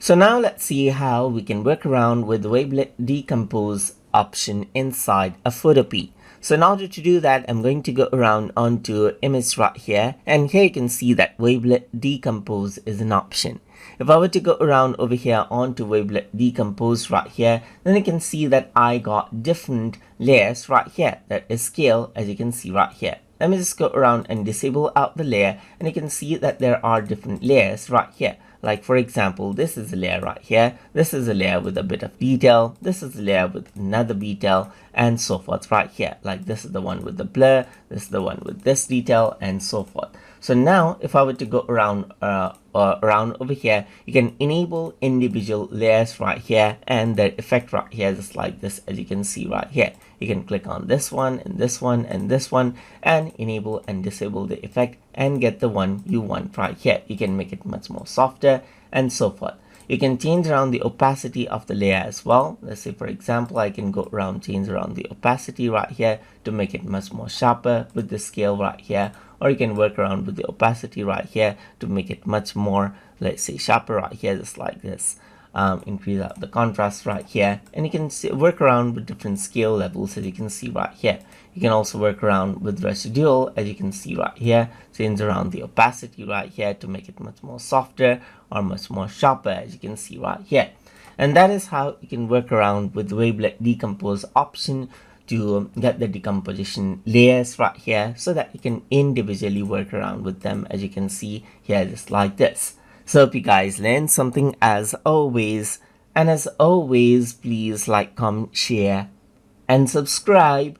So now let's see how we can work around with the Wavelet Decompose option inside a Photopea. So in order to do that, I'm going to go around onto image right here, and here you can see that Wavelet Decompose is an option. If I were to go around over here onto Wavelet Decompose right here, then you can see that I got different layers right here. That is scale, as you can see right here. Let me just go around and disable out the layer, and you can see that there are different layers right here. Like for example, this is a layer right here, this is a layer with a bit of detail, this is a layer with another detail, and so forth right here. Like this is the one with the blur, this is the one with this detail, and so forth. So now if I were to go around around over here, you can enable individual layers right here and their effect right here, just like this, as you can see right here. You can click on this one and this one and this one and enable and disable the effect and get the one you want right here. You can make it much more softer and so forth. You can change around the opacity of the layer as well. Let's say for example, I can go around, change around the opacity right here to make it much more sharper with the scale right here, or you can work around with the opacity right here to make it much more, let's say, sharper right here, just like this. Increase out the contrast right here, and you can work around with different scale levels, as you can see right here. You can also work around with residual, as you can see right here. Change around the opacity right here to make it much more softer or much more sharper, as you can see right here. And that is how you can work around with the Wavelet Decompose option to get the decomposition layers right here, so that you can individually work around with them, as you can see here, just like this. So hope you guys learned something as always, and as always, please like, comment, share, and subscribe.